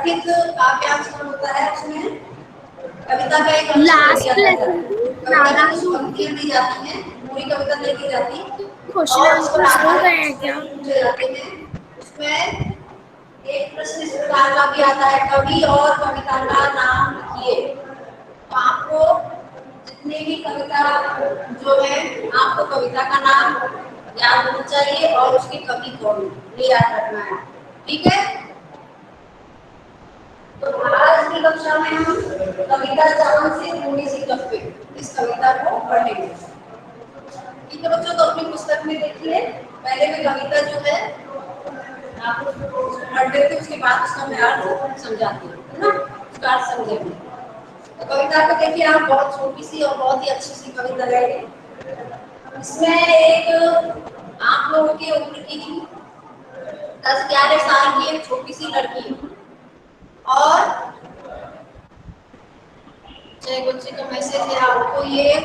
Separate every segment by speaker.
Speaker 1: कथित काव्यांश होता है उसमें कविता का एक अंश ले
Speaker 2: लास्ट
Speaker 1: लिया जाता
Speaker 2: लेसन
Speaker 1: है।
Speaker 2: की
Speaker 1: कविता की कुछ
Speaker 2: नाराजू
Speaker 1: पंक्तियां दी जाती हैं, पूरी कविता नहीं दी जाती,
Speaker 2: क्वेश्चन
Speaker 1: और उस पर
Speaker 2: आंसर्स हो गए
Speaker 1: आधारित
Speaker 2: हैं
Speaker 1: कुछ
Speaker 2: क्या?
Speaker 1: प्रश्न पूछे जाते हैं। उसमें एक प्रश्न इस प्रकार का भी आता है, कवि और कविता का नाम लिखिए। तो आपको जितने भी कविता जो है, आपको कविता का नाम याद होना चाहिए और उसके कवि कौन, ये याद रखना है। ठीक है, तो आज की कक्षा में हम कविता चांद से थोड़ी सी कविता, इस कविता को पढ़ेंगे। ठीक है बच्चों, तो अपनी पुस्तक में देखिए, पहले मैं कविता जो है आपको पढ़ देती हूँ, उसके बाद उसका मैं अर्थ समझाती हूँ, है ना, उसका अर्थ समझेंगे। तो कविता को देखिए आप, बहुत छोटी सी और बहुत ही अच्छी सी कविता है। इसमें एक आप लोगों की उम्र की 10-11 साल की एक छोटी सी लड़की और बच्चे का मैसेज है, आपको ये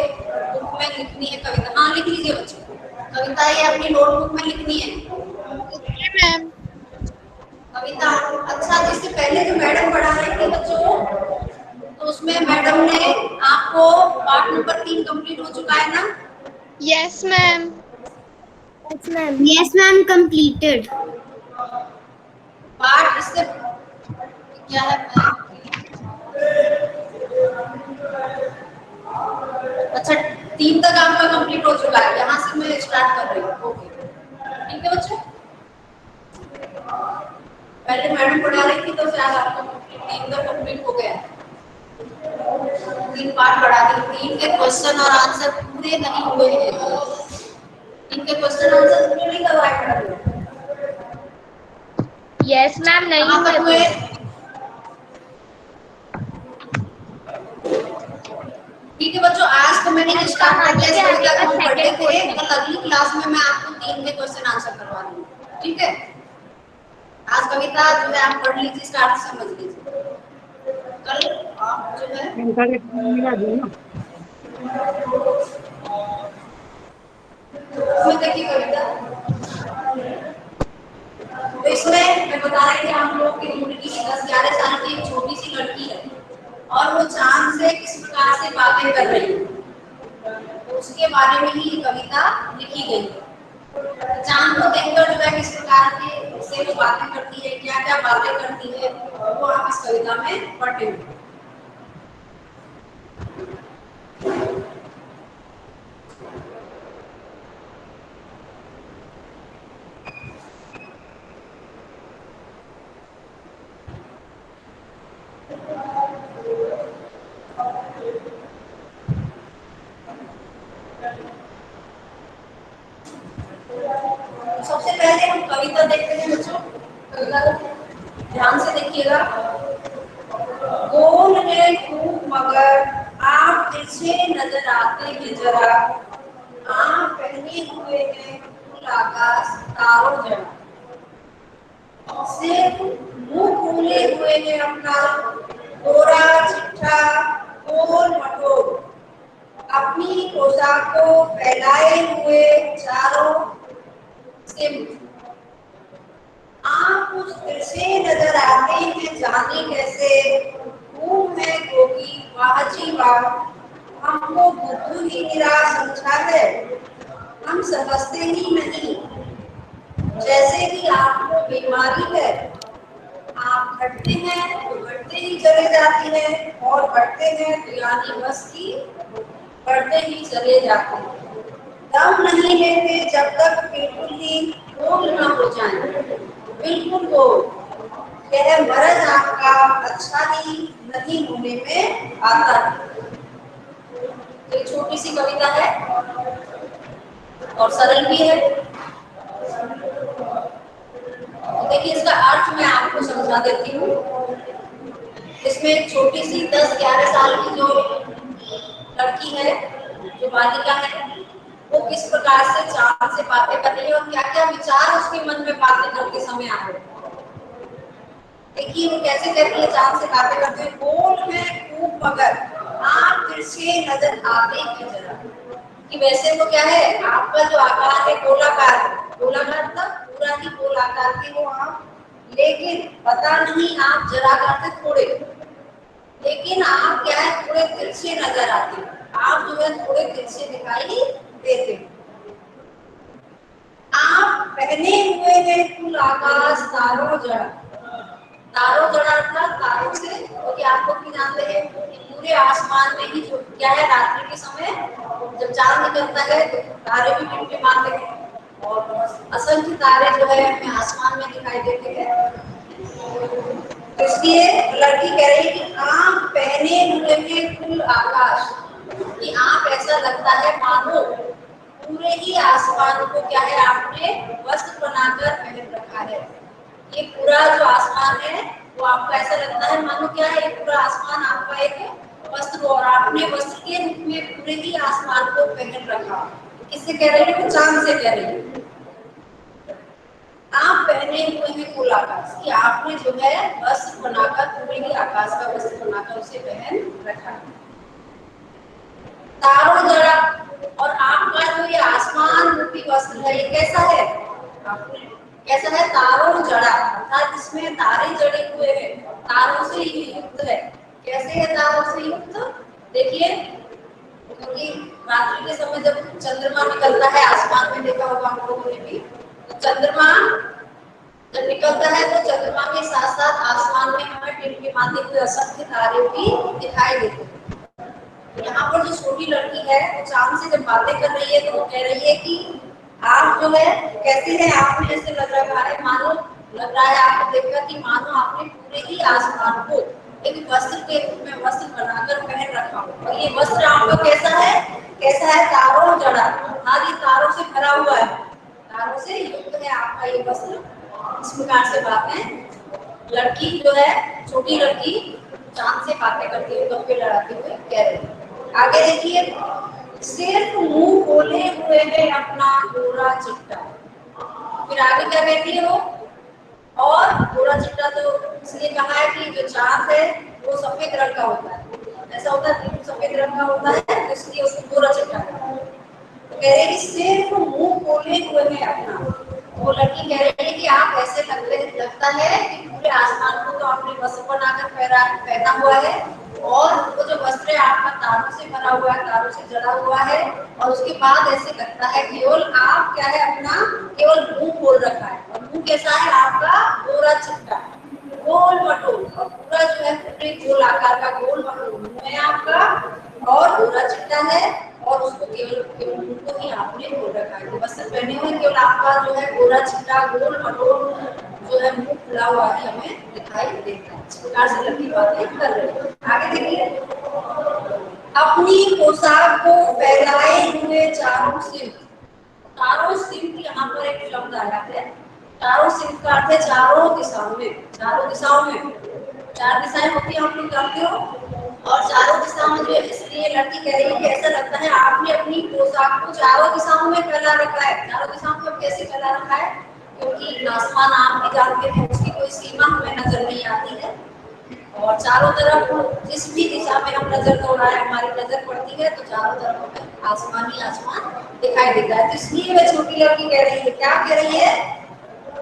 Speaker 1: बुक में लिखनी है कविता। हाँ लिख लीजिए बच्चों, कविता ये अपनी नोटबुक में लिखनी है।
Speaker 3: Okay ma'am.
Speaker 1: कविता अच्छा, जिससे पहले जो मैडम पढ़ा रही थी बच्चों को, तो उसमें मैडम ने आपको पार्ट नंबर 3 कंप्लीट हो चुका है ना?
Speaker 3: Yes ma'am.
Speaker 2: Yes ma'am, completed.
Speaker 1: Part इससे क्या है अच्छा, 3 तक आपका कंप्लीट हो चुका है, यहाँ से मैं स्टार्ट कर रही हूँ। ओके ठीक है बच्चों, पहले मैडम पढ़ा रही थी तो शायद आपका 3 तक कंप्लीट हो गया। 3 पार्ट पढ़ा दी, 3 के क्वेश्चन और आंसर पूरे नहीं हुए हैं, इनके क्वेश्चन आंसर पूरे नहीं करवाए मैडम।
Speaker 3: यस मैम, नहीं
Speaker 1: कहाँ
Speaker 3: हुए
Speaker 1: तक हुए?
Speaker 3: पूरे।
Speaker 1: ठीक है बच्चों, आज तो मैंने स्टार्ट कर दिया, इस
Speaker 3: आगे
Speaker 1: कविता
Speaker 3: का
Speaker 1: को हम पढ़ते
Speaker 3: सेकंड
Speaker 1: थे,
Speaker 3: क्वेश्चन।
Speaker 1: कल अगली क्लास में मैं आपको 3 के क्वेश्चन आंसर करवा दूंगी। ठीक है, आज कविता जो है आप पढ़ लीजिए, स्टार्ट समझ लीजिए। कल आप जो है देखिए कविता, तो इसमें मैं बता रही थी आप लोग की उम्र की 10-11 साल की एक छोटी सी लड़की है और वो चांद से किस प्रकार से बातें कर रही है, तो उसके बारे में ही कविता लिखी गई है। चांद को देखकर जो है किस प्रकार के से वो बातें करती है, क्या क्या बातें करती है, वो आप इस कविता में पढ़ेंगे। सबसे पहले हम कविता देखते हैं बच्चों, कविता को ध्यान से देखिएगा। गोल है खूब मगर आप तिरछे नजर आते हैं जरा, आप पहने हुए हैं फूल आकाश तारों जरा, सिर्फ मुंह खोले हुए हैं अपना गोरा चिट्ठा गोल मटोल, अपनी पोशाक को फैलाए हुए चारों से आप कुछ तिरछे नजर आते हैं, जाने कैसे घूम है गोगी वाह जी वाह, हमको बुद्धू ही गिरा समझा है, हम समझते ही नहीं, जैसे कि आपको बीमारी है, आप घटते हैं तो घटते ही चले जाती है और बढ़ते हैं तो यानी बस की बढ़ते ही चले जाते हैं, दम नहीं लेते जब तक बिल्कुल ही गोल न हो जाए, बिल्कुल गोल, यह मर्ज आपका अच्छा ही नहीं होने में आता है। एक छोटी सी कविता है और सरल भी है, तो देखिए इसका अर्थ मैं आपको समझा देती हूँ। इसमें एक छोटी सी 10-11 साल की जो लड़की है, जो बालिका है, वो किस प्रकार से चांद से बातें कर रही है और क्या क्या विचार उसके मन में बातें करते समय आ रहे हैं। देखिए वो कैसे कर रही है, चांद से बातें करते हुए, गोल में खूब मगर आप तिरछे नजर आते हैं जरा, कि वैसे तो क्या है, आपका जो आकार है गोलाकार, गोलाकार मतलब पूरा ही गोलाकार के वो आप लेकिन पता नहीं आप जरा करते थोड़े, लेकिन आप क्या है थोड़े तिरछे नजर आते, आप जो है थोड़े तिरछे दिखाई देते। आप पहने हुए हैं कुल आकाश तारों जड़ा, तारों जड़ा था तारों से, क्योंकि आप लोग भी जानते हैं कि पूरे आसमान में ही जो क्या है रात्रि के समय जब चांद निकलता है तो तारे भी टिमटिमाते हैं और असंख्य तारे जो है हमें आसमान में दिखाई देते हैं। तो इसलिए लड़की कह रही है कि आप पहने हुए हैं कुल आकाश, कि आप ऐसा लगता है मानो पूरे ही आसमान को क्या है आपने वस्त्र बनाकर पहन रखा है। ये पूरा जो आसमान है वो आपको ऐसा लगता है मानो क्या है, ये पूरा आसमान आपका एक वस्त्र और आपने वस्त्र के रूप में पूरे ही आसमान को पहन रखा। किससे कह रही है? चांद से कह रही है। आप पहने हुए हैं कुल आकाश, कि आपने जो है वस्त्र बनाकर पूरे ही आकाश का वस्त्र बनाकर उसे पहन रखा। तारों जड़ा, और आपका जो ये आसमान रूपी वस्त्र है ये कैसा है? कैसा है? तारों जड़ा, अर्थात इसमें तारे जड़े हुए हैं, तारों से युक्त है। कैसे है तारों से युक्त? देखिए, क्योंकि रात्रि के समय जब चंद्रमा निकलता है आसमान में, देखा होगा आप लोगों ने भी, तो चंद्रमा जब निकलता है तो चंद्रमा के साथ साथ आसमान में हमें टिमटिमाते हुए असंख्य तारे भी दिखाई देते हैं। यहाँ पर जो छोटी लड़की है वो चांद से जब बातें कर रही है तो वो कह रही है कि आप जो है कैसे हैं, आपने ऐसे लग रहा है मानो, लग रहा है आपको देखकर कि मानो आपने पूरे ही आसमान को एक वस्त्र के रूप में वस्त्र बनाकर पहन रखा हो। और ये वस्त्र आपका कैसा है? कैसा है? तारों जड़ा, हाँ ये तारों से भरा हुआ है, तारों से युक्त है आपका ये वस्त्र। इस प्रकार से बातें लड़की जो है, छोटी लड़की चांद से बातें करती हुए, गप्पे लड़ाते हुए कह रही है। आगे देखिए, सिर्फ मुंह खोले हुए है अपना गोरा चिट्टा। फिर आगे क्या कहती है वो? और गोरा चिट्टा तो इसलिए कहा है कि जो चांद है वो सफेद रंग का होता है, ऐसा होता है बिल्कुल सफेद रंग का होता है, तो इसलिए उसको गोरा चिट्टा कहते हैं। तो कह रहे हैं कि सिर्फ मुंह खोले हुए है अपना। वो लड़की कह रही है कि आप ऐसे लगता है कि पूरे आसमान को तो आपने वस्त्र बनाकर पहना हुआ है, और वो जो वस्त्र है आपका तारों से भरा हुआ है, तारों से जड़ा हुआ है, और उसके बाद ऐसे लगता है केवल आप क्या है अपना केवल मुंह खोल रखा है, और मुंह कैसा है आपका? गोरा चिट्टा, गोल मटोल, और पूरा जो है पूरे गोल आकार का गोल मटोल मुंह है आपका, और गोरा चिट्टा है, और उसको केवल केवल मुंह को ही आपने खोल रखा है। वस्त्र पहने हुए केवल आपका जो है गोरा चिट्टा गोल मटोल जो है मुंह खुला हुआ ही हमें दिखाई देता है। इस प्रकार से लड़की बातें कर रही है। आगे देखिए, अपनी पोशाक को फैलाए हुए चारों सिर, चारों सिर यहाँ पर एक शब्द आया है, चारों सिर का अर्थ है चारों दिशाओं में, चारों दिशाओं में, चार दिशाएं होती है आप लोग जानते हो, और चारों दिशाओं में जो है, इसलिए लड़की कह रही है कि ऐसा लगता है आपने अपनी पोशाक को चारों दिशाओं में फैला रखा है। चारों दिशाओं में कैसे फैला रखा है? क्योंकि आसमान आप भी जानते हैं उसकी कोई सीमा हमें नजर नहीं आती है, और चारों तरफ जिस भी दिशा में हम नजर दौड़ाए हमारी नजर पड़ती है तो चारों तरफ हमें आसमान ही आसमान दिखाई देता है। तो इसलिए वह छोटी लड़की कह रही है, क्या कह रही है?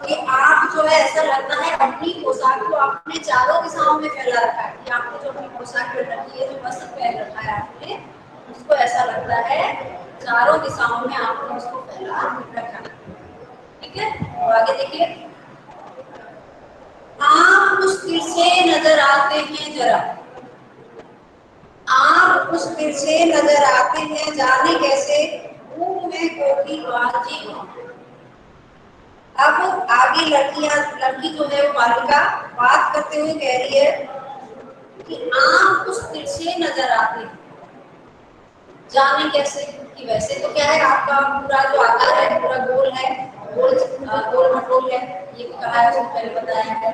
Speaker 1: कि आप जो है ऐसा लगता है अपनी पोशाक को आपने चारों दिशाओं में फैला रखा है, कि आपने जो अपनी पोशाक पहन रखी है, जो वस्त्र पहन रखा है आपने, उसको ऐसा लगता है चारों दिशाओं में आपने उसको फैला रखा। ठीक है, और आगे देखिए, आप कुछ तिरछे नजर आते हैं जरा, आप कुछ तिरछे नजर आते हैं जाने कैसे, मुंह में कोकी बाजी। अब आगे लड़की जो है वो बालिका बात करते हुए कह रही है कि आप कुछ तिरछे नजर आते हैं जाने कैसे, कि वैसे तो क्या है आपका पूरा जो आकार है पूरा गोल है, गोल मटोल है, ये कहा है उसने पहले बताया है,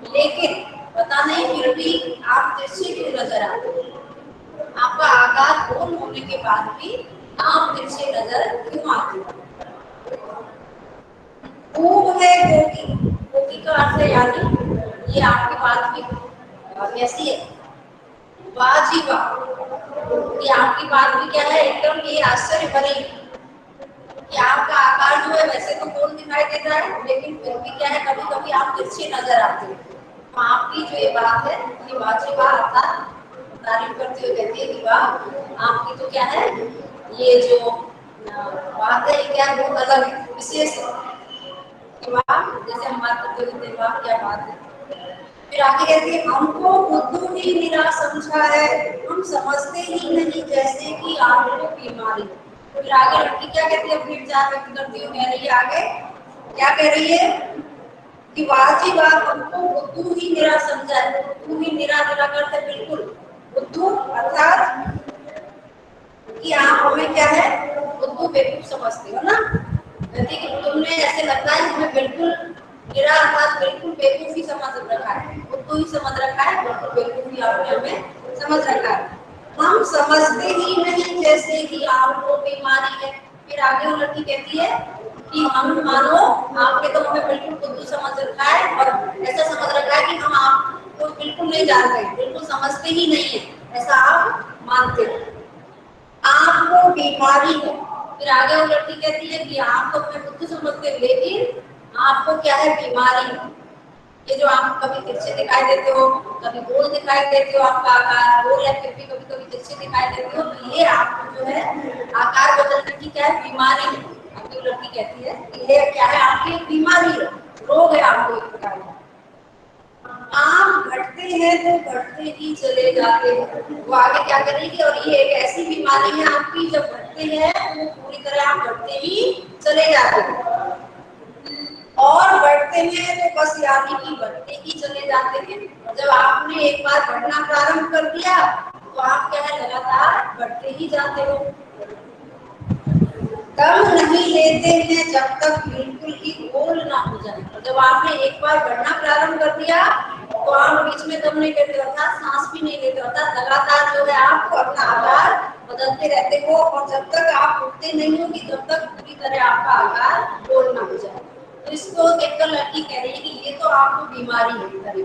Speaker 1: लेकिन पता नहीं फिर भी आप तिरछे क्यों नजर आते हैं? आपका आकार गोल होने के बाद भी आप तिरछे नजर क्यों आते हैं? खूब है गोगी, गोगी का अर्थ है यानी, ये आपकी बात भी कैसी है? वाह जी वाह, ये आपकी बात भी क्या है एकदम ये आश्चर्य भरी, कि आपका आकार जो है वैसे तो गोल दिखाई देता है, लेकिन फिर भी क्या है, कभी कभी आप तिरछे नजर आते हो। तो आपकी जो ये बात है, ये वाजिब अर्थात तारीफ करते हुए कहती है कि वाह, आपकी तो क्या है, ये जो बात है, ये क्या है, बहुत अलग है, विशेष है कि वाह, जैसे हम बात करते हुए वाह क्या बात है। फिर आगे कहती है, हमको बुद्धू ही निरा समझा है, हम समझते ही नहीं जैसे कि आपको बीमारी। फिर आगे लड़की क्या कहती है, अपने विचार व्यक्त करती हुई कह रही है आगे, क्या कह रही है कि वाजी बात, हमको बुद्धू ही निरा समझा है। बुद्धू ही निरा, निरा करते बिल्कुल, बुद्धू अर्थात कि आप हमें क्या है, बुद्धू बेवकूफ समझते हो ना। कहती कि तुमने ऐसे लगता है तुम्हें बिल्कुल निरा अर्थात बिल्कुल बेवकूफ ही समझ रखा है, बुद्धू ही समझ रखा है, बिल्कुल बेवकूफ ही आपने हमें समझ रखा है। हम समझते ही नहीं जैसे कि आपको बीमारी है। फिर आगे वो लड़की कहती है कि हम मानो आपके तो हमें बिल्कुल बुद्धू समझ रखा है, और ऐसा समझ रखा है कि हम आपको बिल्कुल नहीं जानते, बिल्कुल समझते ही नहीं है, ऐसा आप मानते हो, आपको बीमारी है। फिर आगे वो लड़की कहती है कि आप तो अपने बुद्धू समझते हो, लेकिन आपको क्या है, बीमारी है। ये जो आप कभी तिरछे दिखाई देते हो, कभी गोल दिखाई देते हो, आपका आकार गोल है, फिर भी कभी कभी तिरछे दिखाई देते हो, तो ये आपको जो है आकार बदलने की क्या है, बीमारी है। आपकी लड़की कहती है कि ये क्या है, आपकी एक बीमारी है, रोग है आपको एक प्रकार का। आप घटते हैं तो घटते ही चले जाते हैं। वो आगे क्या करेगी, और ये एक ऐसी बीमारी है आपकी, जब घटते हैं तो पूरी तरह आप घटते ही चले जाते हैं, और बढ़ते हैं तो बस यानी कि बढ़ते ही चले जाते हैं। जब आपने एक बार बढ़ना प्रारंभ कर दिया तो आप क्या है, लगातार बढ़ते ही जाते हो। दम नहीं लेते हैं जब तक बिल्कुल ही गोल ना हो जाए। और जब आपने एक बार बढ़ना प्रारंभ कर दिया तो आप बीच में दम नहीं लेते, अर्थात सांस भी नहीं लेते, अर्थात लगातार जो है आपको अपना आकार बदलते रहते हो, और जब तक आप उठते नहीं होगी तब तक पूरी तरह आपका आकार गोल ना हो जाए। तो इसको देखकर लड़की कह रही है कि ये तो आपको बीमारी है,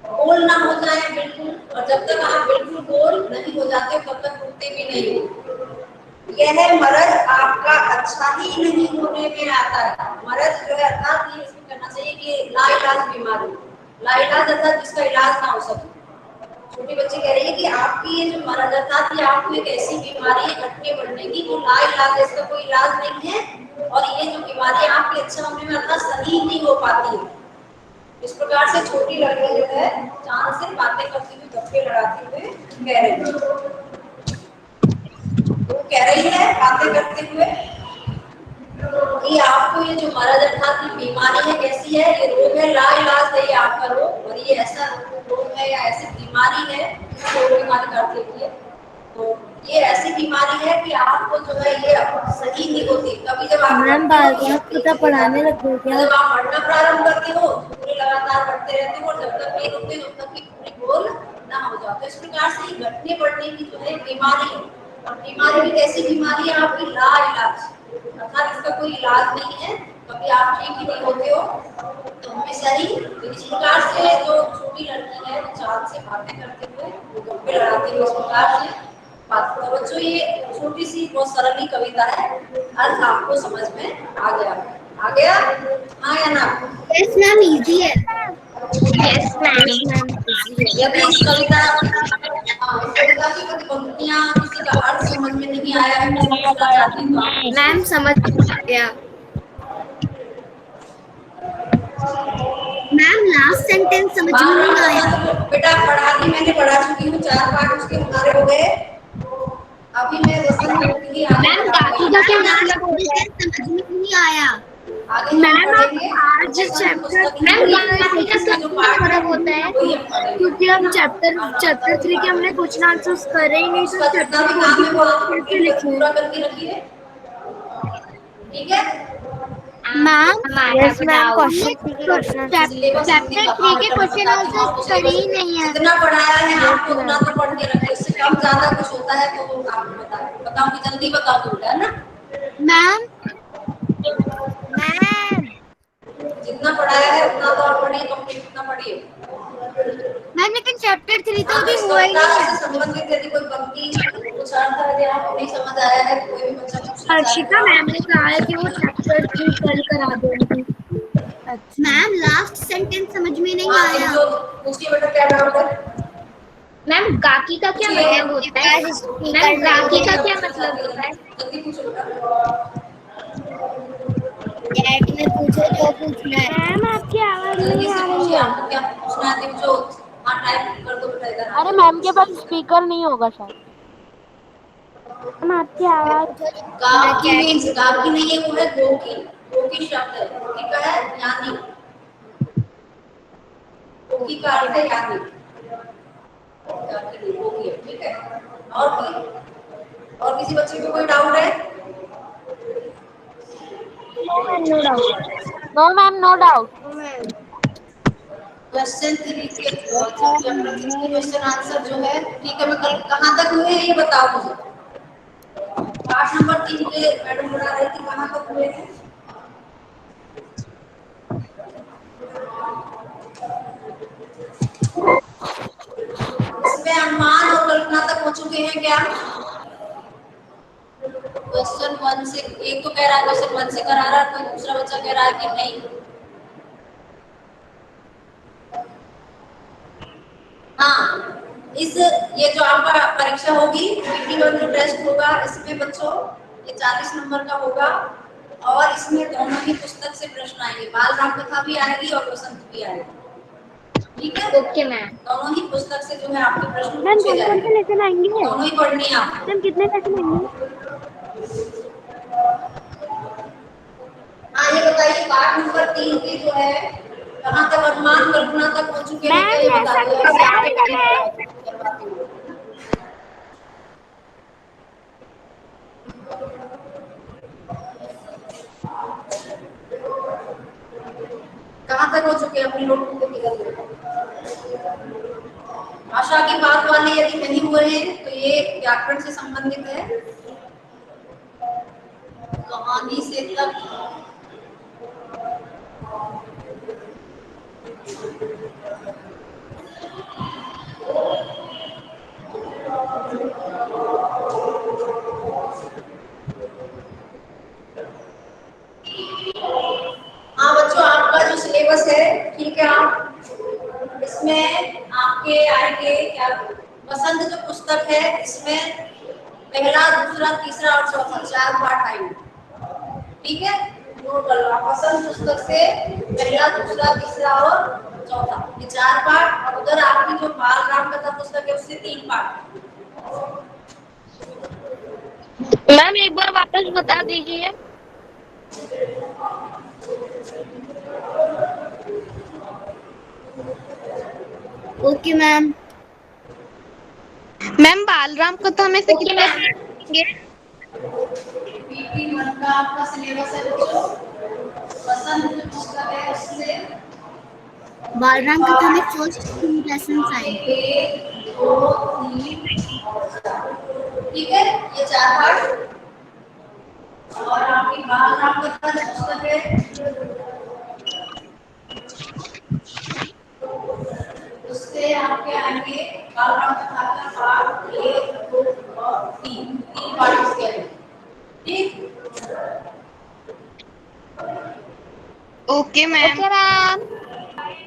Speaker 1: गोल ना हो जाए बिल्कुल, और जब तक आप बिल्कुल गोल नहीं हो जाते तब तक उठते भी नहीं हो। यह मर्ज आपका अच्छा ही नहीं होने में आता है। मर्ज जो है अर्थात ये इसमें करना चाहिए कि लाइलाज बीमारी, लाइलाज अर्थात जिसका इलाज ना हो सके। छोटी बच्ची कह रही है कि आपकी ये जो मर्ज अर्थात ये आपको एक ऐसी बीमारी है घटने बढ़ने की, वो लाइलाज है, इसका कोई इलाज नहीं है, और ये जो बीमारी आपकी अच्छा होने में अर्थात सही नहीं हो पाती है। इस प्रकार से छोटी लड़की जो है चांद से बातें करती हुई, गप्पे लड़ाती हुए कह रही है, वो कह रही है बातें करते हुए कि आपको ये जो मर्ज अर्थात की बीमारी है कैसी है, ये रोग है, लाइलाज है ये आपका रोग, और ये ऐसा रोग है या ऐसी बीमारी है, रोग बीमारी का अर्थ होती है, तो ये ऐसी बीमारी है कि आपको जो है ये सही नहीं होती। कभी जब आप
Speaker 2: पढ़ाने लग गई क्या?
Speaker 1: जब आप पढ़ना प्रारंभ करते हो पूरे लगातार पढ़ते रहते हो, और जब तक नहीं रुकते तब तक की पूरी गोल ना हो जाओ। तो इस प्रकार से ये घटने बढ़ने की जो है बीमारी है, और बीमारी भी कैसी बीमारी है आपकी, लाइलाज, अर्थात इसका कोई इलाज नहीं है, कभी आप ठीक ही नहीं होते हो, तो हमेशा ही। तो इस प्रकार से जो छोटी लड़की है वो चांद से बातें करते हुए, वो गप्पे लड़ाते हुए इस प्रकार से बात करो। बच्चों ये छोटी सी बहुत सरल ही कविता है, अर्थ आपको समझ में आ गया, आ गया, हाँ या ना?
Speaker 2: यस मैम, इजी है।
Speaker 3: Yes,
Speaker 2: yes
Speaker 3: ma'am.
Speaker 2: Ma'am, easy है।
Speaker 1: यदि इस कविता इस कविता की कुछ पंक्तियां किसी का अर्थ समझ में नहीं आया है, कुछ पूछना चाहती हैं, तो आप पूछ
Speaker 2: मैम
Speaker 1: लीजिए।
Speaker 2: समझ गया। मैम लास्ट सेंटेंस समझ में नहीं आया।
Speaker 1: बेटा पढ़ा दी, मैंने पढ़ा चुकी हूँ, 4 पाठ उसके हमारे हो गए। अभी मैं लेसन के लिए आगे
Speaker 3: मैम
Speaker 1: बढ़ा रही
Speaker 3: गाती का
Speaker 1: हूँ।
Speaker 3: क्या
Speaker 2: लास्ट
Speaker 3: मतलब होता है?
Speaker 2: सेंटेंस समझ में नहीं आया।
Speaker 1: आगे हम
Speaker 2: मैम
Speaker 1: पढ़ेंगे
Speaker 2: आज
Speaker 1: लेसन
Speaker 2: चैप्टर
Speaker 1: पुस्तक
Speaker 3: मैम
Speaker 1: हिंदी
Speaker 3: गाती का क्या
Speaker 1: जो पाठ है
Speaker 3: मतलब होता है?
Speaker 1: वही हम पढ़ेंगे,
Speaker 2: क्योंकि हम चैप्टर 3 के हमने क्वेश्चन आंसर्स करे ही नहीं, तो
Speaker 1: उसका जितना
Speaker 2: चैप्टर
Speaker 1: भी
Speaker 2: 4
Speaker 1: काम
Speaker 2: की
Speaker 1: है वो
Speaker 2: कॉपी
Speaker 1: आप
Speaker 2: कैसे
Speaker 1: कंप्लीट
Speaker 2: लिखें?
Speaker 1: पूरा करके रखिए, ठीक है।
Speaker 2: Ma'am
Speaker 3: I have a doubt.
Speaker 1: Syllabus Hindi
Speaker 2: chapter
Speaker 1: का,
Speaker 2: 3
Speaker 1: हाँ
Speaker 2: के
Speaker 1: बेटा मैं
Speaker 2: क्वेश्चन
Speaker 1: बताती हूँ
Speaker 2: आंसर्स
Speaker 1: आपको
Speaker 2: करे
Speaker 1: सिलेबस
Speaker 2: ही नहीं है।
Speaker 1: जितना पढ़ाया है आपको उतना तो पढ़ के रखिए, उससे कम ज्यादा कुछ होता है तो वो आपको बताऊंगी, जल्दी बताऊंगी, है ना।
Speaker 2: मैम मैम
Speaker 1: जितना पढ़ाया है उतना तो आप पढ़िए, कंप्लीट उतना पढ़िए।
Speaker 2: मैम लेकिन चैप्टर 3 तो
Speaker 1: हाँ, तो
Speaker 2: अभी
Speaker 1: इस
Speaker 2: हुआ ही
Speaker 1: कविता
Speaker 2: नहीं है।
Speaker 1: से संबंधित यदि कोई पंक्ति कुछ पूछा था, यदि आपको नहीं समझ आया है तो कोई भी बच्चा पूछना
Speaker 2: हर्षिता
Speaker 1: चाहेगा।
Speaker 2: मैम ने कहा है कि वो चैप्टर 3 कल करा देंगी।
Speaker 4: मैम लास्ट सेंटेंस समझ में नहीं
Speaker 1: हाँ,
Speaker 4: आया।
Speaker 1: जो पूछिए बेटा, क्या डाउट है?
Speaker 3: मैम गाकी का क्या
Speaker 1: पूछिए।
Speaker 3: मतलब होता है? मैम गाकी का क्या मतलब होता है?
Speaker 1: जल्दी पूछो बेटा।
Speaker 4: चैट में पूछो जो पूछना है।
Speaker 2: मैम आपकी आवाज
Speaker 1: जल्दी
Speaker 2: नहीं
Speaker 1: से
Speaker 2: आ रही
Speaker 1: पूछिए,
Speaker 2: है।
Speaker 1: आपको क्या पूछना है जो। हाँ, टाइप कर दो बेटा इधर।
Speaker 5: अरे मैम के पास स्पीकर नहीं होगा शायद।
Speaker 2: मैम आपकी आवाज
Speaker 1: गाकी मीन्स, गाकी नहीं है, वो है गोकी। गोकी शब्द है, गोकी का है यानी। गोकी का अर्थ है यानी। गाकी नहीं, गोकी है, ठीक है। और किसी बच्चे को कोई डाउट है?
Speaker 2: No doubt.
Speaker 5: No ma'am, no doubt.
Speaker 1: Question 3 के चैप्टर 3 की क्वेश्चन आंसर जो है, ठीक है। मैं कल कहाँ तक हुए हैं ये बताओ मुझे। पाठ नंबर 3 के मैडम बता रही थी, कहाँ तक हुए हैं? इसमें अनुमान और कल्पना तक हो चुके हैं क्या? क्वेश्चन 1 से, एक तो कह रहा है क्वेश्चन 1 से करा रहा है, कोई दूसरा बच्चा कह रहा है कि नहीं। हाँ, ये जो आपका परीक्षा होगी, पीटी 1 जो टेस्ट होगा, इसमें बच्चों ये 40 नंबर का होगा। और इसमें दोनों ही पुस्तक से प्रश्न आएंगे, बाल राम कथा भी आएगी और वसंत भी आएगी, ठीक है।
Speaker 3: Okay ma'am.
Speaker 1: दोनों ही पुस्तक से जो है आपके प्रश्न
Speaker 2: मैम
Speaker 1: पूछे
Speaker 2: कौन कौन
Speaker 1: जाएंगे,
Speaker 2: से लेसन आएंगे?
Speaker 1: दोनों ही पढ़नी है आपको।
Speaker 2: मैम कितने लेसन आएंगे?
Speaker 1: हाँ, ये बताइए पाठ नंबर 3 की जो है, कहाँ तक अनुमान कल्पना तक हो चुके हैं क्या,
Speaker 2: मैम
Speaker 1: ये
Speaker 2: लेसन
Speaker 1: बताइए।
Speaker 2: कितने
Speaker 1: ऐसे
Speaker 2: लेसन है?
Speaker 1: करवाती हूँ। कहाँ तक हो चुके हैं अपनी नोटबुक को निकल। भाषा की बात वाले यदि नहीं हुए हैं तो ये व्याकरण से संबंधित है, कहानी से तक। हाँ बच्चों, आपका जो सिलेबस है, ठीक है, आप इसमें आपके आएंगे क्या, वसंत जो पुस्तक है इसमें पहला, दूसरा, तीसरा और चौथा 4 पाठ आएंगे, ठीक है। नोट कर लो आप, वसंत पुस्तक से पहला, दूसरा, तीसरा और चौथा, ये 4 पाठ। और उधर आपकी जो बाल राम कथा पुस्तक है उससे 3 पाठ।
Speaker 3: मैम एक बार वापस बता दीजिए।
Speaker 4: Okay ma'am.
Speaker 5: मैम बालराम कथा में से कितने देंगे?
Speaker 1: पीटी 1 का आपका सिलेबस है बच्चों, वसंत जो पुस्तक है उससे
Speaker 4: बालराम कथा में फर्स्ट 3 लेसन्स आएंगे।
Speaker 1: 1, 2, 3 और 4, ठीक है, ये 4 पाठ। और आपकी बाल राम कथा जो पुस्तक है उससे आपके आएंगे बाल राम कथा का पाठ 1, 2 और 3, 3 पाठ इसके आएंगे, ठीक।
Speaker 5: Okay ma'am.
Speaker 3: Okay ma'am.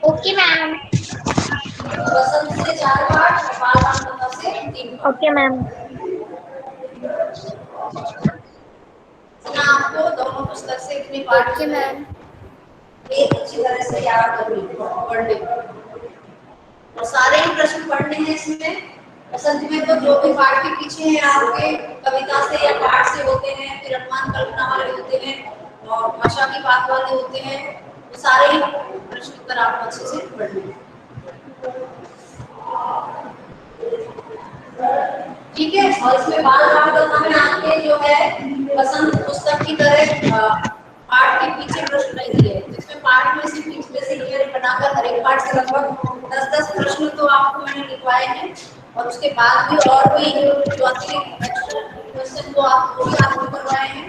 Speaker 3: Okay ma'am.
Speaker 1: Vasant से 4 पाठ, बाल राम कथा से 3 पाठ।
Speaker 2: Okay ma'am.
Speaker 1: ना आपको दोनों पुस्तक से इतने पाठ
Speaker 4: ओके मैम।
Speaker 1: एक अच्छी तरह से याद करनी पढ़ने, और सारे ही प्रश्न पढ़ने हैं इसमें। वसंत में तो जो भी पाठ के पीछे हैं आपके, कविता से या पाठ से होते हैं, फिर अनुमान कल्पना वाले होते हैं और भाषा की बात वाले होते हैं, वो सारे ही प्रश्न उत्तर आपको अच्छे से पढ़ने हैं, ठीक है। और इसमें बाल राम कथा में आपके जो है वसंत पुस्तक की तरह पाठ के पीछे प्रश्न नहीं दिए, इसमें पाठ में से पिछले से ये बनाकर हर एक पाठ से लगभग 10-10 प्रश्न तो आपको मैंने लिखवाए हैं। और उसके बाद भी और भी जो अतिरिक्त एक्स्ट्रा क्वेश्चन को आप वो भी आपको करवाए हैं,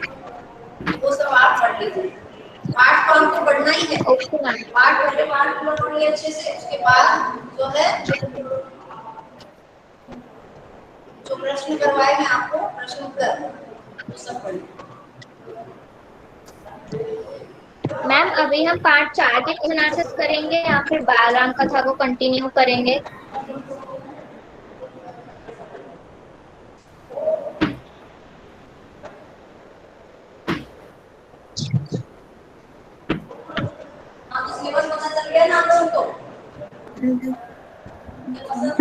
Speaker 1: वो सब आप पढ़ लीजिए। पाठ को आपको पढ़ना ही है,
Speaker 3: ओके मैम।
Speaker 1: पाठ पहले पाठ पूरा पढ़िए अच्छे से, उसके बाद जो है जो प्रश्न करवाए हैं आपको, प्रश्न उत्तर वो सब पढ़िए।
Speaker 3: मैम अभी हम पार्ट 4 के क्वेश्चन आंसर करेंगे या फिर बालराम कथा को कंटिन्यू करेंगे?
Speaker 1: हाँ तो सिलेबस पता चल गया ना आप लोगों को? ये मतलब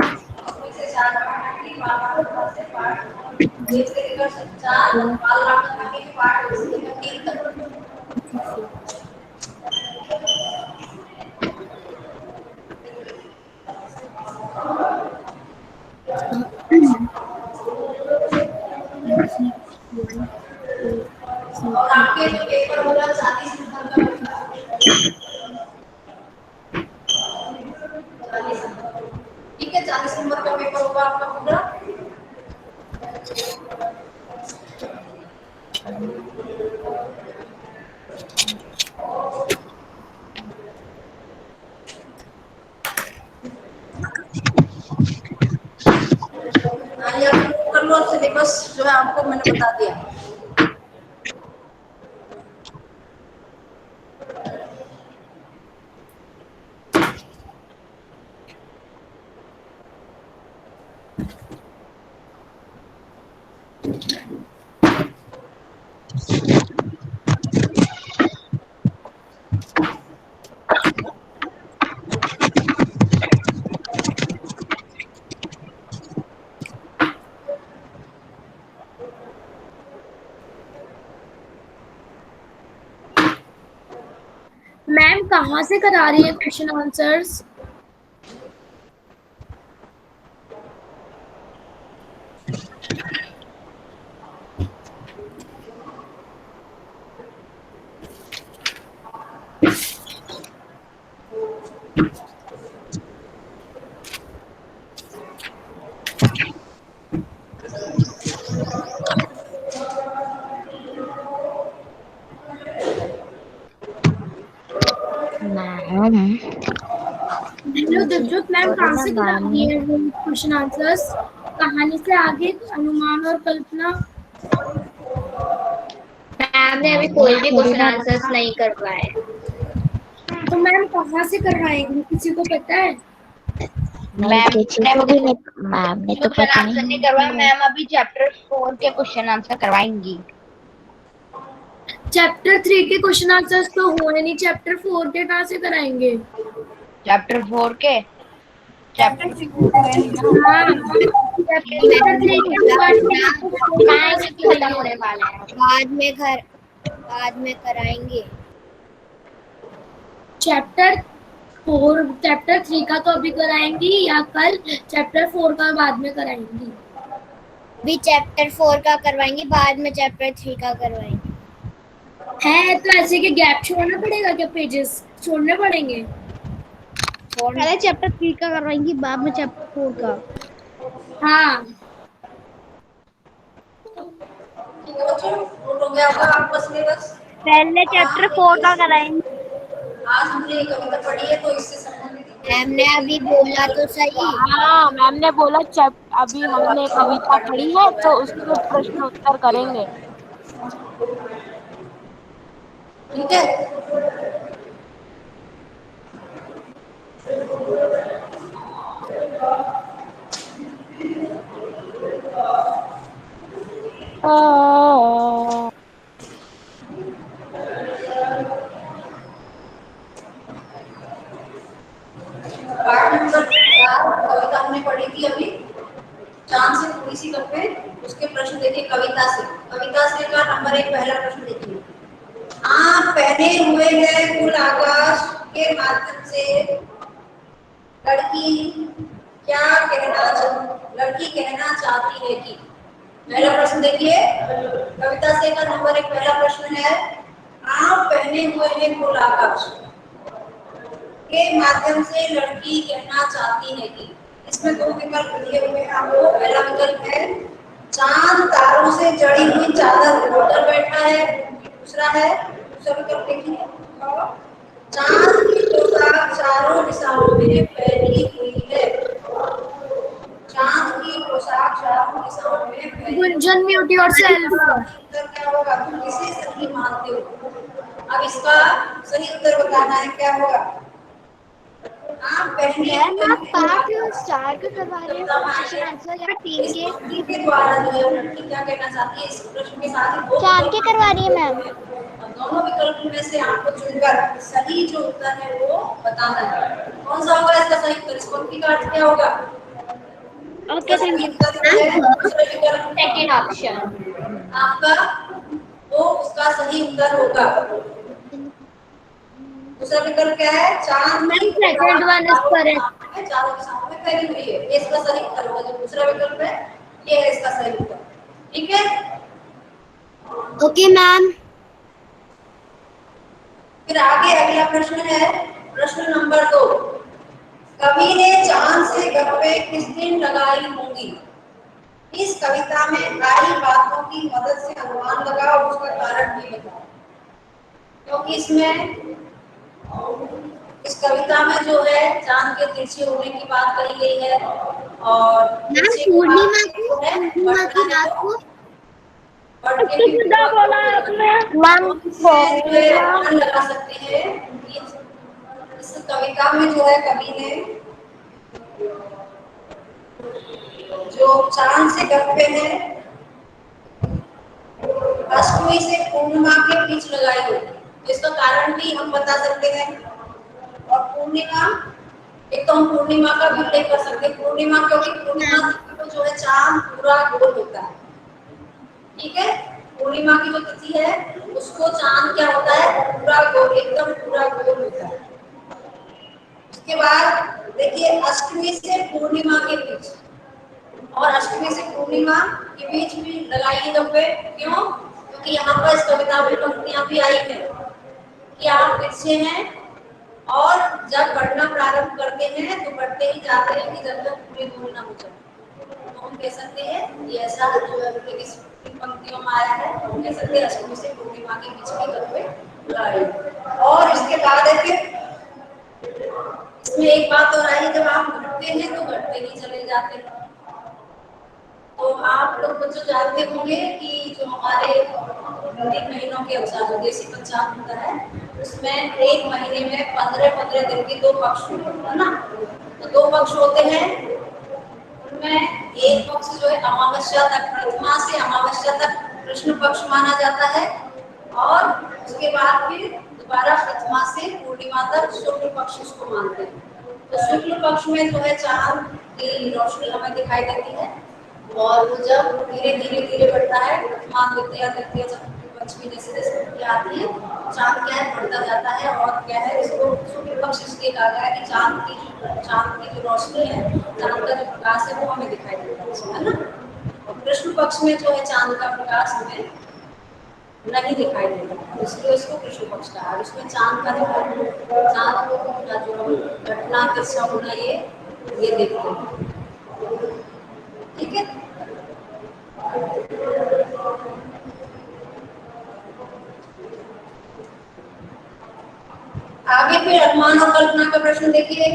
Speaker 1: उसमें से 4 पार्ट है, पार्ट से पार्ट 1 से लेकर 4 बालराम कथा के पार्ट 1 से लेकर 3 तक। और आपके जो पेपर होगा 40 नंबर का होगा, 40 नंबर, ठीक है, 40 नंबर का पेपर होगा आपका पूरा। ये आप कर लो, सिलेबस जो है आपको मैंने बता दिया।
Speaker 2: मैम कहाँ से करा रही है क्वेश्चन आंसर्स? हेलो दिव्यत मैम, कहाँ से करा रही है क्वेश्चन आंसर्स? कहानी से आगे अनुमान और कल्पना।
Speaker 3: मैम ने अभी कोई भी क्वेश्चन आंसर्स नहीं करवाए।
Speaker 2: तो मैम कहाँ से करवाएंगे, किसी को पता है?
Speaker 3: मैम ने तो पता नहीं करवाया। मैम अभी चैप्टर 4 के क्वेश्चन आंसर करवाएंगी।
Speaker 2: चैप्टर 3 के क्वेश्चन आंसर्स तो हुए नहीं, चैप्टर 4 के कहाँ से कराएंगे?
Speaker 3: चैप्टर 4 के चैप्टर
Speaker 2: हाँ, चैप्टर 3 के
Speaker 3: खत्म होने वाले हैं।
Speaker 4: बाद में कराएंगे।
Speaker 2: चैप्टर 3 का तो अभी कराएंगी या कल चैप्टर 4 का बाद में कराएंगी?
Speaker 4: भी चैप्टर 4 का करवाएंगे, बाद में चैप्टर 3 का करवाएंगे।
Speaker 2: है तो ऐसे के गैप छोड़ना पड़ेगा क्या? पेजेस छोड़ने पड़ेंगे?
Speaker 5: पहले चैप्टर 3 का करवाएंगी, बाद में चैप्टर 4 का।
Speaker 2: हाँ
Speaker 1: ठीक है बच्चों, नोट हो गया होगा आपका सिलेबस।
Speaker 5: पहले चैप्टर 4 का कराएंगे।
Speaker 1: आज हमने ये कविता पढ़ी है तो इससे संबंधित
Speaker 4: मैम ने अभी बोला तो सही।
Speaker 5: हाँ मैम ने बोला अभी हमने कविता पढ़ी है तो उसके प्रश्न उत्तर करेंगे।
Speaker 1: ठीक है। पार्ट नंबर 4 कविता हमने पढ़ी थी अभी, चांद से थोड़ी सी करके उसके प्रश्न देखिए। कविता से का नंबर 1 पहला प्रश्न देखिए। आप पहने हुए हैं कुल आकाश के माध्यम से लड़की कहना चाहती है कि। पहला प्रश्न देखिए, कविता से का नंबर 1 पहला प्रश्न है, आप पहने हुए हैं कुल आकाश के माध्यम से लड़की कहना चाहती है कि। इसमें 2 विकल्प दिए हुए हैं आपको। पहला विकल्प है चांद तारों से जड़ी हुई चादर ओढ़कर बैठा है। दूसरा विकल्प देखिए, चांद की पोशाक चारों दिशाओं में फैली हुई है। चांद की पोशाक चारों दिशाओं
Speaker 2: yourself.
Speaker 1: उत्तर क्या होगा? तुम किसे सही मानते हो? अब इसका सही उत्तर बताना है, क्या होगा? आप पहले
Speaker 4: मैम आप पार्ट 4 का करवा रहे हैं क्वेश्चन आंसर या 3
Speaker 1: इस
Speaker 4: के?
Speaker 1: पंक्ति के द्वारा जो है लड़की क्या कहना चाहती है, इस प्रश्न के साथ ही दो
Speaker 4: 4 के
Speaker 1: विकल्प
Speaker 4: करवा रही है मैम।
Speaker 1: और दोनों विकल्पों में से आपको चुनकर सही जो उत्तर है वो बताना है। कौन सा होगा इसका सही उत्तर? इस पंक्ति का अर्थ क्या होगा?
Speaker 4: Okay thank you.
Speaker 1: दूसरा विकल्प
Speaker 3: सेकेंड ऑप्शन।
Speaker 1: आपका वो उसका सही उत्तर होगा। दूसरा विकल्प क्या है? चांद की
Speaker 2: Second one is correct.
Speaker 1: चारों दिशाओं में फैली हुई है, ये इसका सही उत्तर होगा। जो दूसरा विकल्प है ये है इसका सही उत्तर। ठीक है,
Speaker 4: ओके मैम।
Speaker 1: फिर आगे अगला प्रश्न है, प्रश्न नंबर 2। कवि ने चांद से गप्पे किस दिन लगाई होंगी? इस कविता में आई बातों की मदद से अनुमान लगाओ, उसका कारण भी बताओ। क्योंकि इसमें इस कविता में जो है चांद के तिरछे होने की बात कही गई है और
Speaker 4: मैम पूर्णिमा की रात को
Speaker 2: सीधा बोला आपने।
Speaker 1: लगा सकते हैं। इस कविता में जो है कवि ने जो चांद से गप्पे हैं अष्टमी से पूर्णिमा के बीच लगाई हुई, इसका कारण भी हम बता सकते हैं। और पूर्णिमा, एक तो हम पूर्णिमा का भी उल्लेख कर सकते हैं। पूर्णिमा क्योंकि पूर्णिमा को जो है चांद पूरा गोल होता है। ठीक है, पूर्णिमा की जो तिथि है उसको चांद क्या होता है? पूरा गोल, एकदम पूरा गोल होता है। उसके बाद देखिए अष्टमी से पूर्णिमा के बीच, और अष्टमी से पूर्णिमा के बीच भी लगाइए गप्पे। क्यों? क्योंकि यहाँ पर इस कविता में पंक्तियां भी आई है कि आप तिरछे हैं और जब बढ़ना प्रारंभ करते हैं तो बढ़ते ही जाते हैं कि जब तक पूरे गोल ना हो जाए। तो हम कह सकते हैं ये ऐसा जो है इस पंक्तियों में आया है, हम कह सकते हैं अष्टमी से पूर्णिमा के बीच में गप्पे लगाए। और इसके बाद है फिर इसमें एक बात और आई, जब आप घटते हैं तो घटते ही चले जाते हैं। तो आप लोग बच्चों जानते होंगे कि जो हमारे हिंदी महीनों के अनुसार जो देसी पंचांग होता है उसमें एक महीने में 15-15 दिन के 2 पक्ष होते हैं ना। तो 2 पक्ष होते हैं, उनमें एक पक्ष जो है अमावस्या तक, प्रथमा से अमावस्या तक कृष्ण पक्ष माना जाता है और उसके बाद फिर दोबारा प्रथमा से पूर्णिमा तक शुक्ल पक्ष उसको मानते हैं। तो शुक्ल पक्ष में जो है चांद की रोशनी हमें दिखाई देती है और वो जब धीरे धीरे धीरे बढ़ता है, प्रथमा द्वितीया तृतीया चतुर्थी पंचमी जैसे जैसे तिथियां आती है चांद क्या है बढ़ता जाता है। और क्या है इसको शुक्ल पक्ष इसलिए कहा गया है कि चांद की जो रोशनी है, चांद का जो प्रकाश है वो हमें दिखाई देता है ना। और कृष्ण पक्ष में जो है चांद का प्रकाश हमें नहीं दिखाई देता, इसलिए इसको कृष्ण पक्ष कहा है। इसमें चांद का जो चांद का जो घटना किस्सा होना ये देखते हैं। ठीक है, आगे फिर अनुमान और कल्पना का प्रश्न देखिए।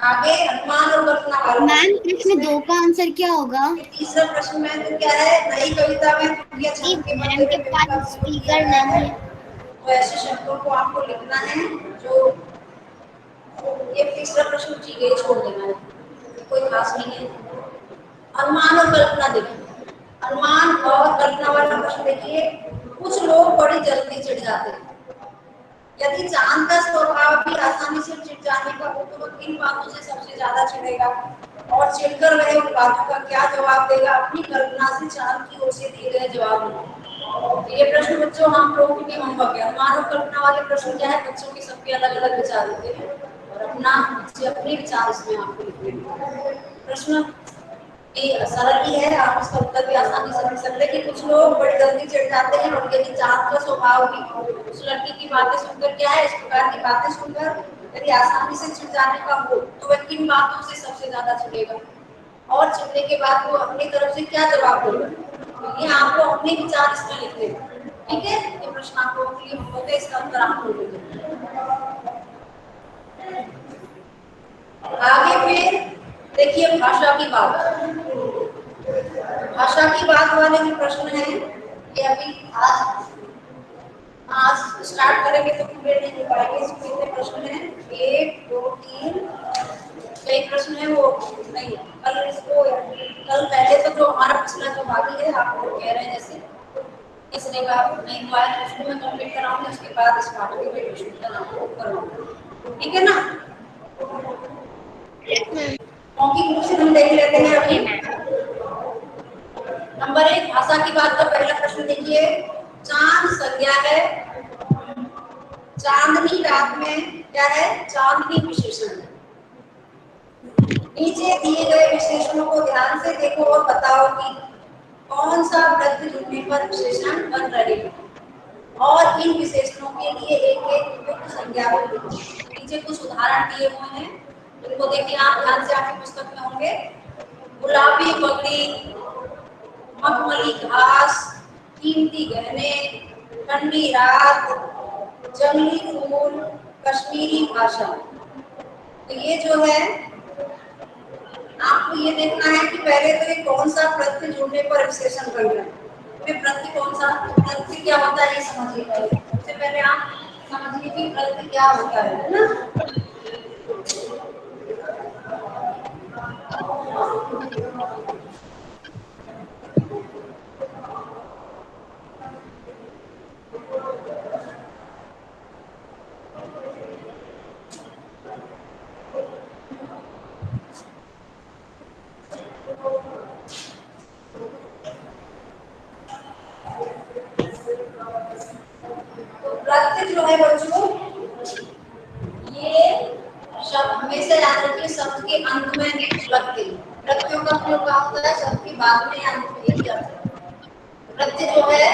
Speaker 1: आगे अनुमान और कल्पना वाला
Speaker 4: मैम प्रश्न 2 का आंसर क्या होगा?
Speaker 1: तीसरा प्रश्न में तो क्या है, नई कविता में दुनिया छंद के
Speaker 4: मैम के पास स्पीकर नहीं है।
Speaker 1: तो ऐसे शब्दों को आपको लिखना है जो ये तीसरा प्रश्न ठीक है, छोड़ देना है, कोई खास नहीं है। अनुमान और कल्पना देखिए, अनुमान और कल्पना वाला प्रश्न देखिए। कुछ लोग बड़ी जल्दी चिढ़ जाते हैं। यदि चांद का स्वभाव भी आसानी से चिढ़ जाने का हो तो वह किन बातों से सबसे ज्यादा चिढ़ेगा और चिढ़कर वह उन बातों का क्या जवाब देगा? अपनी कल्पना से चांद की ओर से दिए गए जवाब में। ये प्रश्न बच्चों हम लोगों की होमवर्क है। अनुमान और कल्पना वाले प्रश्न क्या है, बच्चों के सबके अलग अलग विचार होते हैं और अपने विचार इसमें आपको लिखने हैं। प्रश्न ये सरल ही है, आप इसका उत्तर भी आसानी से लिख सकते हैं कि कुछ लोग बड़ी जल्दी चिढ़ जाते हैं और यदि चांद का स्वभाव भी उस लड़की की बातें सुनकर क्या है, इस प्रकार की बातें सुनकर यदि आसानी से चिढ़ जाने का हो तो वह किन बातों से सबसे ज्यादा चिढ़ेगा और चिढ़ने के बाद वो अपनी तरफ से क्या जवाब देगा? तो ये आपको अपने विचार इसमें लिखने हैं। ठीक है, ये प्रश्न आपको क्लियर होते, इसका उत्तर आपको लिखना है। आगे फिर देखिए भाषा की बात। भाषा की बात वाले जो प्रश्न है ये अभी आज स्टार्ट करेंगे तो पूरे नहीं हो पाएंगे। इसमें कितने प्रश्न हैं? 1 2 3, कई प्रश्न है वो नहीं। कल इसको कल पहले तो जो हमारा पिछला जो बाकी है आप लोग कह रहे हैं जैसे इसने का नहीं हुआ है तो उसको मैं कंप्लीट कराऊंगी, उसके बाद इस पार्ट के रिविजन आपको करवाऊंगी, ठीक है ना? मौखिक क्वेश्चन हम देख लेते हैं अभी। नंबर 1 भाषा की बात का पहला प्रश्न देखिए। चांद संज्ञा है, चांदनी रात में क्या है? चांदनी विशेषण है। नीचे दिए गए विशेषणों को ध्यान से देखो और बताओ कि कौन सा वृत्त जुड़ने पर विशेषण बन रहे हैं और इन विशेषणों के लिए एक एक उपयुक्त संज्ञा भी दो। नीचे कुछ उदाहरण दिए हुए हैं, इनको देखिए आप ध्यान से, आपकी पुस्तक में होंगे। गुलाबी पगड़ी, मखमली घास, कीमती गहने, ठंडी रात, जंगली फूल, कश्मीरी भाषा। तो ये जो है आपको ये देखना है कि पहले तो ये कौन सा प्रत्यय जुड़ने पर विशेषण बन रहा है। प्रत्यय कौन सा, प्रत्यय क्या होता है ये समझिए पहले। सबसे पहले आप समझिए कि प्रत्यय क्या होता है ना। प्रत्यय जो है बच्चों, ये शब्द हमेशा याद रखिए, शब्द के अंत में प्रत्यय। प्रत्ययों का प्रयोग कहाँ होता है? शब्द के बाद में या अंत में किया जाता है। प्रत्यय जो है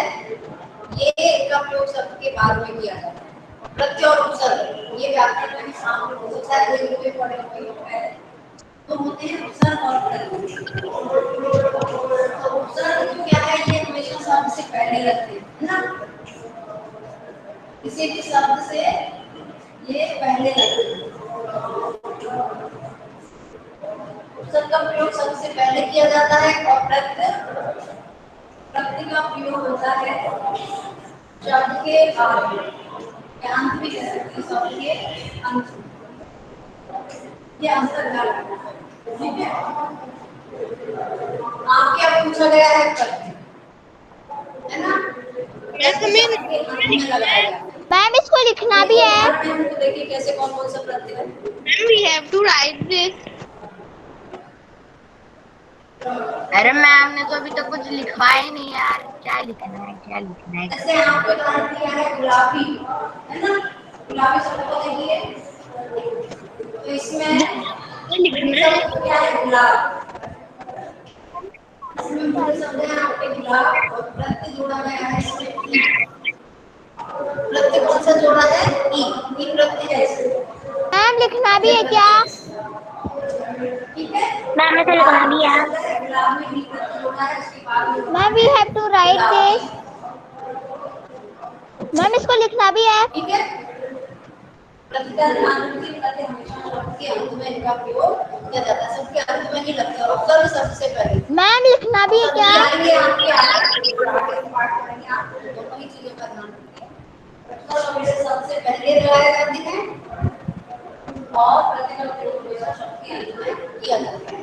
Speaker 1: ये का प्रयोग शब्द के बाद में किया जाता है। प्रत्यय और उपसर्ग ये व्याकरण में शामिल होता है। ये भी पढ़े हुए हैं तो होते हैं उपसर्ग और प्रत्यय। तो उपसर्ग जो क्या है, ये हमेशा शब्द से पहले लगते हैं ना, किसी भी शब्द से ये पहले लगते हैं। उपसर्ग का प्रयोग सबसे पहले किया जाता है और प्रत्यय का प्रयोग होता है शब्द के बाद में, अंत भी कह सकते हैं, शब्द के अंत में। ये अंतर ध्यान रखना है, ठीक है? आपके अब पूछा गया है प्रत्यय, है ना?
Speaker 3: मैम इसको लिखना भी है।
Speaker 1: तो देखिए कैसे कौन कौन सा प्रत्यय है।
Speaker 3: We have to write this. अरे मैम ने तो अभी तक कुछ लिखा ही नहीं यार, क्या लिखना है क्या लिखना है।
Speaker 1: ऐसे आपको उदाहरण दिया है गुलाबी, है ना? गुलाबी शब्द को देखिए तो इसमें लिखना है क्या है? गुलाब। इसमें मुख्य शब्द है आपके गुलाब और प्रत्यय जोड़ा गया है इसमें ई। प्रत्यय कौन सा जोड़ा है? ई प्रत्यय है इसमें।
Speaker 3: मैम लिखना भी है क्या?
Speaker 1: ठीक है,
Speaker 3: मैम ने तो लिखना भी है।
Speaker 1: गुलाब में ई प्रत्यय जोड़ा है, उसके बाद में
Speaker 3: ma'am we have to write this. Ma'am इसको लिखना भी है।
Speaker 1: ठीक है। प्रतिकार आनुषंगिक प्रत्यय हमेशा शब्द के अंत में इनका प्रयोग किया जाता है, सबके अंत में नहीं लगता और उपसर्ग सबसे पहले।
Speaker 3: मैम लिखना भी है क्या?
Speaker 1: ये आपके आगे पाठ करेंगे, आपको दोनों ही चीजों का ध्यान रखिए। उपसर्ग हमेशा सबसे पहले लगाए जाते हैं और प्रत्यय का प्रयोग हमेशा शब्द के अंत में किया जाता है।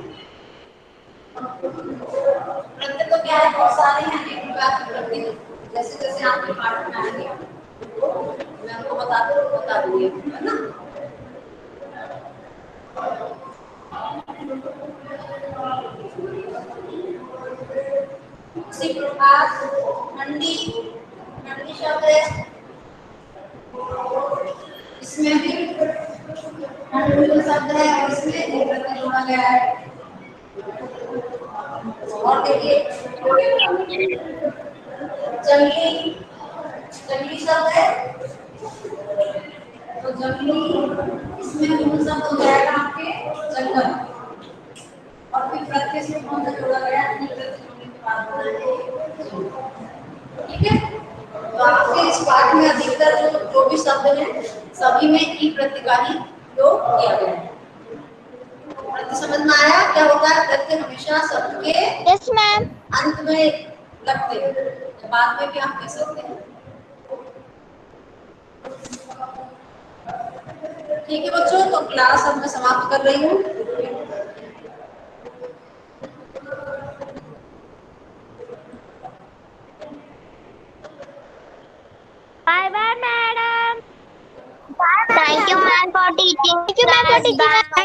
Speaker 1: प्रत्यय तो क्या है, बहुत सारे हैं, एक प्रकार के प्रत्यय जैसे जैसे आपके पाठ में आएंगे मैं आपको बता दूंगी, है ना? इसी प्रकार ठंडी शब्द है, इसमें भी ठंडी शब्द है और इसमें एक प्रत्यय जोड़ा गया है। और देखिए जंगली शब्द है तो जंगली, इसमें कौन सा हो जाएगा आपके? जंगल। और फिर प्रत्यय से कौन सा जोड़ा गया है? ठीक है, तो आपके इस पाठ में अधिकतर जो भी शब्द हैं सभी में ई प्रत्यय का ही उपयोग किया गया है। प्रत्यय समझ में आया क्या होता है? प्रत्यय हमेशा शब्द के
Speaker 3: यस मैम।
Speaker 1: अंत में लगते हैं, बाद में भी आप कह सकते हैं। ठीक है बच्चों, तो क्लास अब मैं समाप्त कर रही हूँ।
Speaker 5: Bye bye madam.
Speaker 3: Thank you, ma'am, for teaching us.